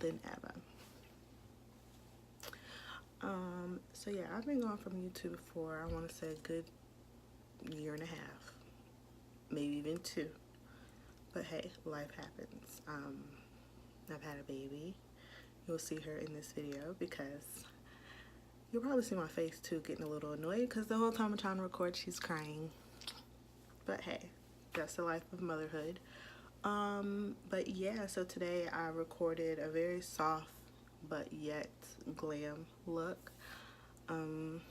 than ever. So yeah, I've been going from YouTube for, I want to say, a good year and a half, maybe even 2. But hey, life happens. I've had a baby. You'll see her in this video because you'll probably see my face too getting a little annoyed because the whole time I'm trying to record, she's crying. But hey, that's the life of motherhood. But yeah, so today I recorded a very soft but yet glam look. I'm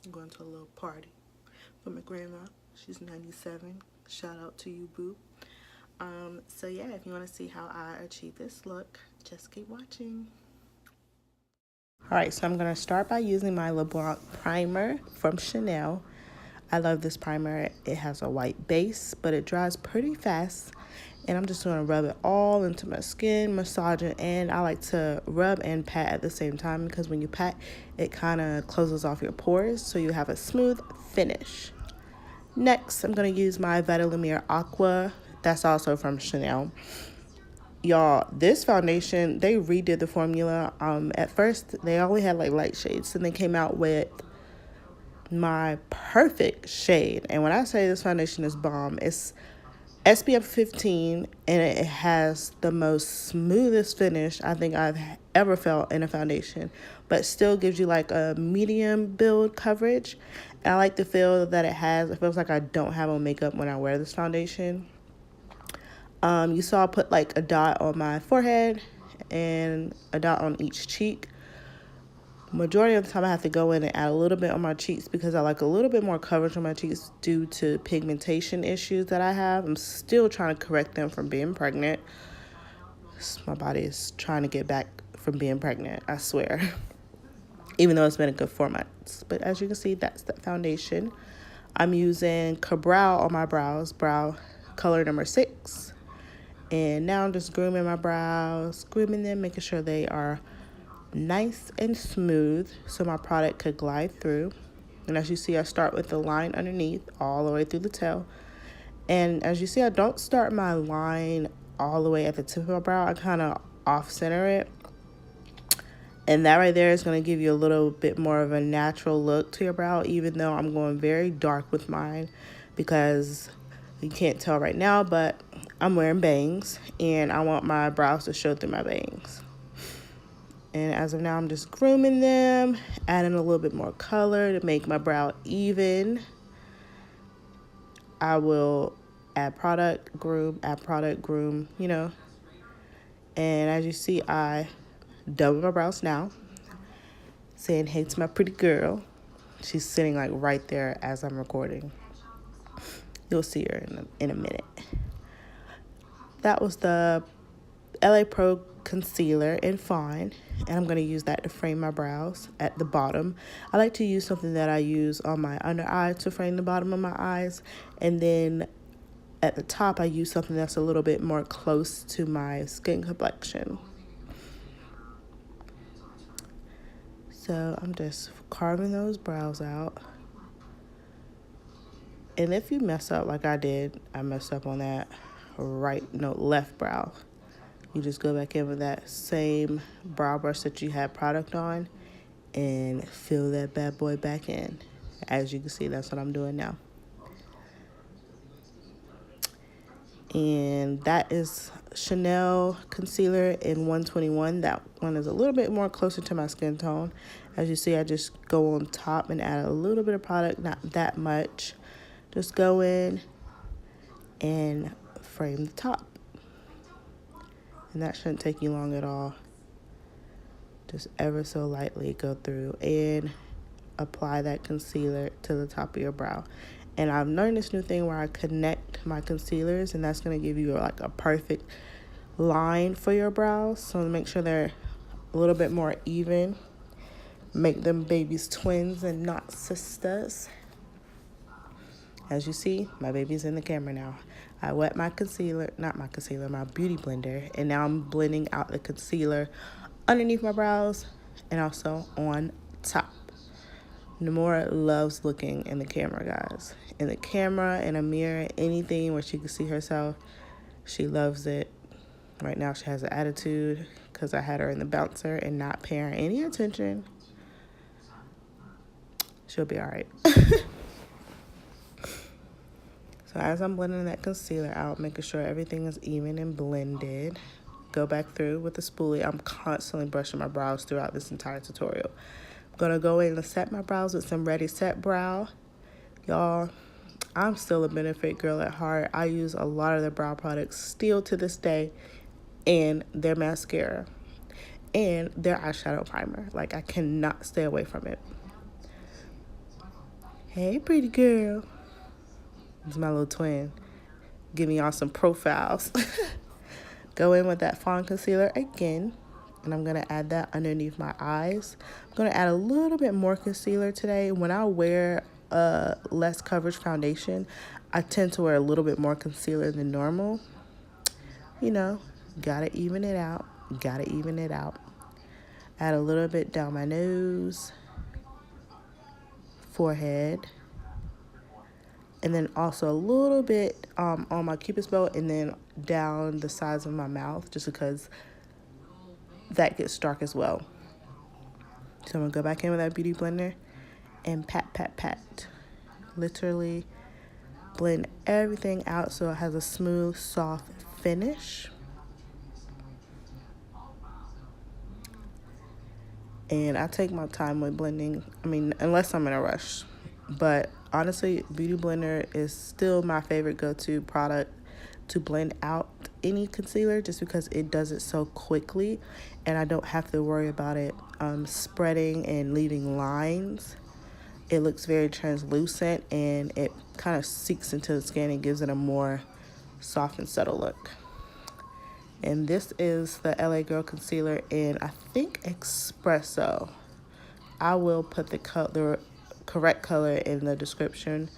going to a little party with my grandma. She's 97. Shout out to you, boo. So yeah, if you want to see how I achieve this look, just keep watching. Alright, so I'm going to start by using my LeBlanc primer from Chanel. I love this primer. It has a white base, but it dries pretty fast. And I'm just going to rub it all into my skin, massage it, and I like to rub and pat at the same time because when you pat, it kind of closes off your pores so you have a smooth finish. Next, I'm going to use my Vita Lumiere Aqua. That's also from Chanel. Y'all, this foundation, they redid the formula. At first, they only had like light shades, and they came out with my perfect shade. And when I say this foundation is bomb, it's SPF 15, and it has the most smoothest finish I think I've ever felt in a foundation, but still gives you like a medium build coverage. And I like the feel that it has. It feels like I don't have on makeup when I wear this foundation. You saw I put like a dot on my forehead and a dot on each cheek. Majority of the time I have to go in and add a little bit on my cheeks because I like a little bit more coverage on my cheeks due to pigmentation issues that I have. I'm still trying to correct them from being pregnant. My body is trying to get back from being pregnant, I swear. Even though it's been a good 4 months. But as you can see, that's the foundation. I'm using Cabral on my brows, brow color number 6. And now I'm just grooming my brows, grooming them, making sure they are nice and smooth so my product could glide through. And as you see, I start with the line underneath all the way through the tail. And as you see, I don't start my line all the way at the tip of my brow. I kind of off center it. And that right there is going to give you a little bit more of a natural look to your brow, even though I'm going very dark with mine because you can't tell right now, but I'm wearing bangs and I want my brows to show through my bangs. And as of now, I'm just grooming them, adding a little bit more color to make my brow even. I will add product, groom, you know. And as you see, I double my brows now, saying hey to my pretty girl. She's sitting like right there as I'm recording. You'll see her in a minute. That was the LA Pro concealer in Fawn, and I'm going to use that to frame my brows at the bottom. I like to use something that I use on my under eye to frame the bottom of my eyes, and then at the top I use something that's a little bit more close to my skin complexion. So I'm just carving those brows out. And if you mess up like I did, I messed up on that left brow. You just go back in with that same brow brush that you had product on and fill that bad boy back in. As you can see, that's what I'm doing now. And that is Chanel concealer in 121. That one is a little bit more closer to my skin tone. As you see, I just go on top and add a little bit of product, not that much. Just go in and frame the top. And that shouldn't take you long at all. Just ever so lightly go through and apply that concealer to the top of your brow. And I've learned this new thing where I connect my concealers, and that's going to give you like a perfect line for your brows. So make sure they're a little bit more even. Make them babies twins and not sisters. As you see, my baby's in the camera now. I wet my concealer, my beauty blender, and now I'm blending out the concealer underneath my brows and also on top. Namora loves looking in the camera, guys. In the camera, in a mirror, anything where she can see herself, she loves it. Right now she has an attitude because I had her in the bouncer and not paying her any attention. She'll be all right. So as I'm blending that concealer out, making sure everything is even and blended, go back through with the spoolie. I'm constantly brushing my brows throughout this entire tutorial. I'm going to go in and set my brows with some Ready Set Brow. Y'all, I'm still a Benefit girl at heart. I use a lot of their brow products still to this day, and their mascara and their eyeshadow primer. Like, I cannot stay away from it. Hey, pretty girl. It's my little twin. Giving y'all some profiles. Go in with that fawn concealer again, and I'm going to add that underneath my eyes. I'm going to add a little bit more concealer today. When I wear a less coverage foundation, I tend to wear a little bit more concealer than normal. You know, gotta even it out. Gotta even it out. Add a little bit down my nose, forehead, and then also a little bit on my Cupid's bow, and then down the sides of my mouth, just because that gets dark as well. So I'm gonna go back in with that beauty blender and pat, pat, pat. Literally blend everything out so it has a smooth, soft finish. And I take my time with blending, unless I'm in a rush. But honestly, Beauty Blender is still my favorite go-to product to blend out any concealer, just because it does it so quickly and I don't have to worry about it spreading and leaving lines. It looks very translucent and it kind of seeps into the skin and gives it a more soft and subtle look. And this is the LA Girl Concealer in, I think, Espresso. I will put the correct color in the description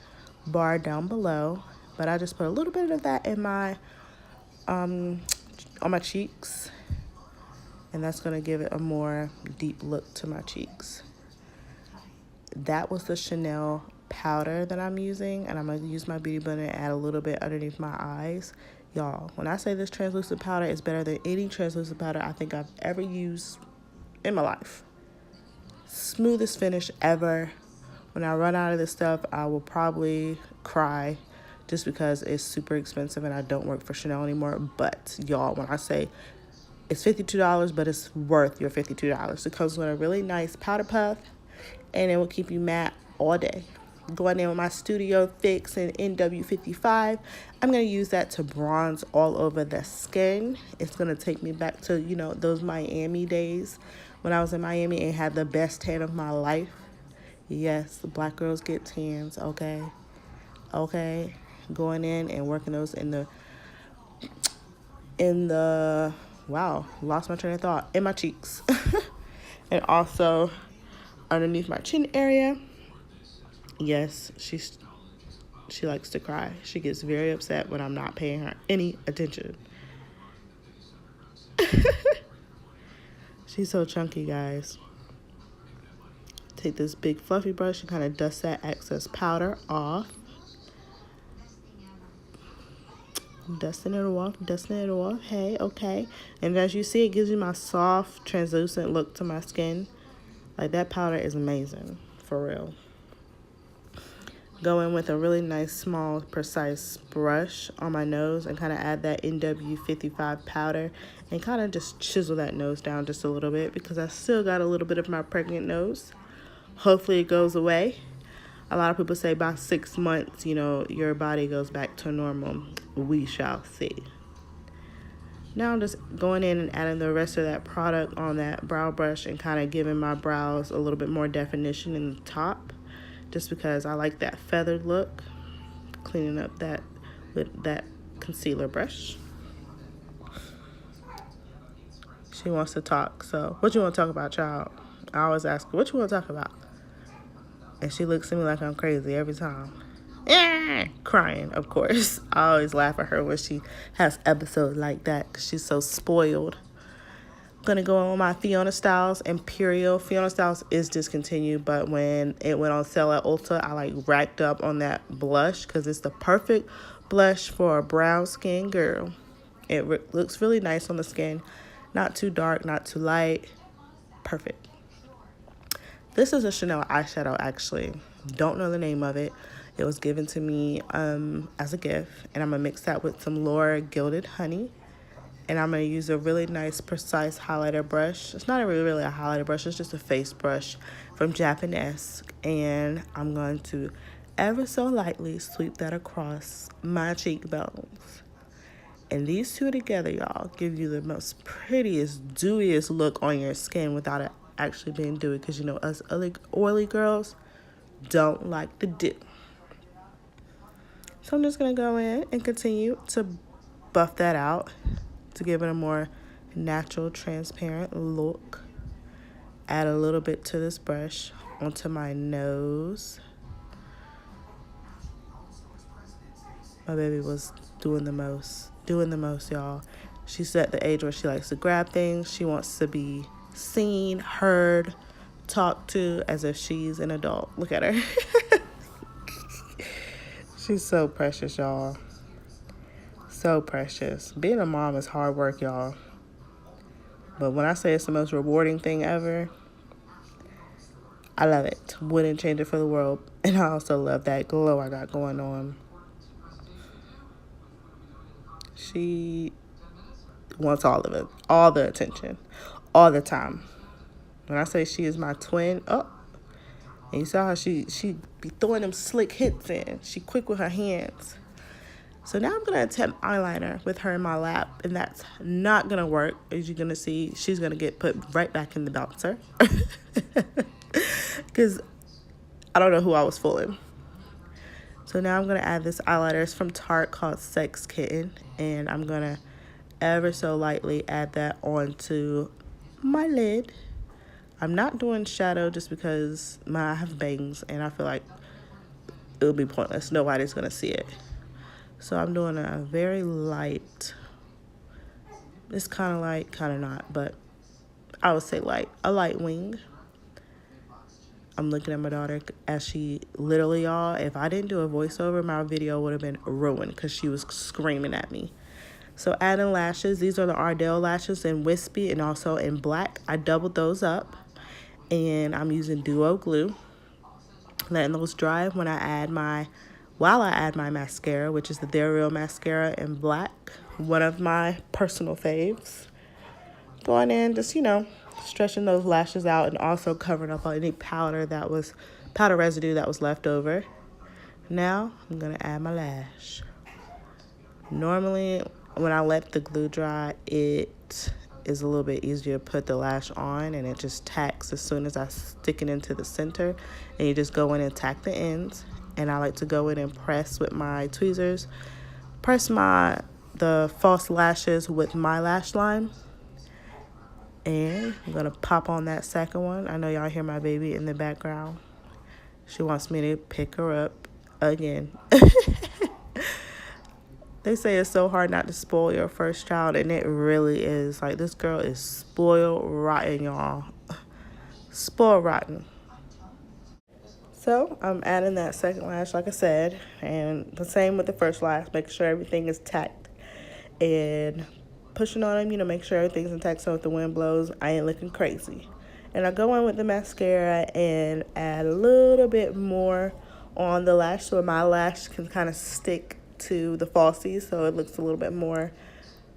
bar down below. But I just put a little bit of that in my, on my cheeks. And that's going to give it a more deep look to my cheeks. That was the Chanel powder that I'm using. And I'm going to use my Beauty Blender and add a little bit underneath my eyes. Y'all, when I say this translucent powder is better than any translucent powder I think I've ever used in my life. Smoothest finish ever. When I run out of this stuff, I will probably cry just because it's super expensive and I don't work for Chanel anymore. But y'all, when I say it's $52, but it's worth your $52. It comes with a really nice powder puff and it will keep you matte all day. Going in with my Studio Fix and NW55. I'm going to use that to bronze all over the skin. It's going to take me back to, you know, those Miami days when I was in Miami and had the best tan of my life. Yes, black girls get tans, okay? Okay. Going in and working those in the, wow, lost my train of thought, in my cheeks. And also underneath my chin area. Yes, she likes to cry. She gets very upset when I'm not paying her any attention. She's so chunky, guys. Take this big fluffy brush and kind of dust that excess powder off. Dusting it off. Hey, okay. And as you see, it gives you my soft, translucent look to my skin. Like, that powder is amazing, for real. Go in with a really nice, small, precise brush on my nose and kind of add that NW55 powder and kind of just chisel that nose down just a little bit because I still got a little bit of my pregnant nose. Hopefully it goes away. A lot of people say by 6 months, you know, your body goes back to normal. We shall see. Now I'm just going in and adding the rest of that product on that brow brush and kind of giving my brows a little bit more definition in the top. Just because I like that feathered look. Cleaning up that with that concealer brush. She wants to talk, so what you want to talk about, child? I always ask her, what you want to talk about? And she looks at me like I'm crazy every time. Crying, of course. I always laugh at her when she has episodes like that because she's so spoiled. Gonna go on my Fiona Styles Imperial. Fiona Styles is discontinued, but when it went on sale at Ulta, I like racked up on that blush because it's the perfect blush for a brown skin girl. It looks really nice on the skin. Not too dark, not too light. Perfect. This is a Chanel eyeshadow, actually. Don't know the name of it. It was given to me as a gift. And I'm going to mix that with some Laura Gilded Honey. And I'm going to use a really nice, precise highlighter brush. It's not really a highlighter brush. It's just a face brush from Japanese. And I'm going to ever so lightly sweep that across my cheekbones. And these two together, y'all, give you the most prettiest, dewiest look on your skin without it actually being dewy. Because, you know, us oily girls don't like the dew. So I'm just going to go in and continue to buff that out to give it a more natural, transparent look. Add a little bit to this brush onto my nose. My baby was doing the most, y'all. She's at the age where she likes to grab things. She wants to be seen, heard, talked to as if she's an adult. Look at her. She's so precious, y'all. So precious. Being a mom is hard work, y'all. But when I say it's the most rewarding thing ever, I love it. Wouldn't change it for the world. And I also love that glow I got going on. She wants all of it, all the attention, all the time. When I say she is my twin, and you saw how she be throwing them slick hits in. She quick with her hands. So now I'm going to attempt eyeliner with her in my lap, and that's not going to work. As you're going to see, she's going to get put right back in the bouncer. Because I don't know who I was fooling. So now I'm going to add this eyeliner. It's from Tarte called Sex Kitten. And I'm going to ever so lightly add that onto my lid. I'm not doing shadow just because I have bangs. And I feel like it would be pointless. Nobody's going to see it. So I'm doing a very light. It's kind of light, kind of not. But I would say light. A light wing. I'm looking at my daughter as she literally, y'all, if I didn't do a voiceover, my video would have been ruined because she was screaming at me. So adding lashes. These are the Ardell lashes in wispy and also in black. I doubled those up. And I'm using Duo Glue. Letting those dry while I add my mascara, which is the They're Real mascara in black. One of my personal faves. Going in, just, stretching those lashes out and also covering up any powder residue that was left over. Now I'm gonna add my lash. Normally when I let the glue dry, it is a little bit easier to put the lash on, and it just tacks as soon as I stick it into the center, and you just go in and tack the ends. And I like to go in and press with my tweezers, press the false lashes with my lash line. And I'm going to pop on that second one. I know y'all hear my baby in the background. She wants me to pick her up again. They say it's so hard not to spoil your first child, and it really is. Like, this girl is spoiled rotten, y'all. Spoiled rotten. So I'm adding that second lash, like I said, and the same with the first lash. Make sure everything is tacked and pushing on them, make sure everything's intact so if the wind blows, I ain't looking crazy. And I go in with the mascara and add a little bit more on the lash so my lash can kind of stick to the falsies so it looks a little bit more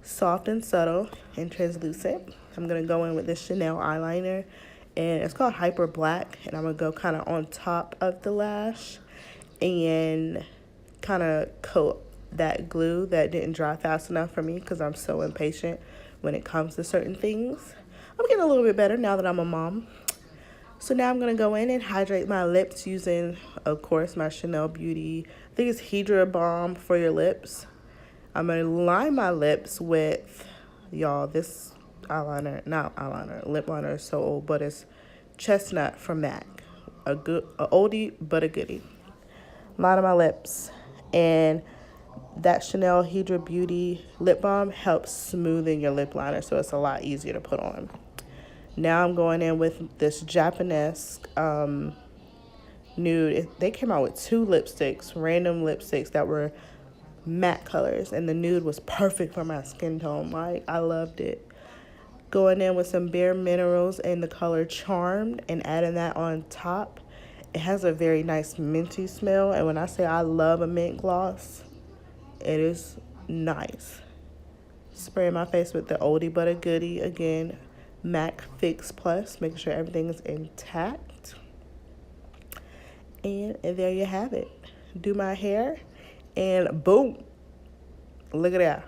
soft and subtle and translucent. I'm going to go in with this Chanel eyeliner, and it's called Hyper Black, and I'm going to go kind of on top of the lash and kind of coat that glue that didn't dry fast enough for me because I'm so impatient when it comes to certain things. I'm getting a little bit better now that I'm a mom. So now I'm going to go in and hydrate my lips using, of course, my Chanel Beauty. I think it's Hydra Balm for your lips. I'm going to line my lips with, y'all, this lip liner is so old, but it's Chestnut from MAC. A oldie, but a goodie. Line my lips. And that Chanel Hydra Beauty lip balm helps smoothen your lip liner, so it's a lot easier to put on. Now I'm going in with this Japanese nude. They came out with two lipsticks, random lipsticks that were matte colors, and the nude was perfect for my skin tone. Like, I loved it. Going in with some Bare Minerals in the color Charmed and adding that on top. It has a very nice minty smell, and when I say I love a mint gloss, it is nice. Spraying my face with the oldie but a goodie, again, MAC Fix Plus, making sure everything is intact. And there you have it. Do my hair, and boom, look at that.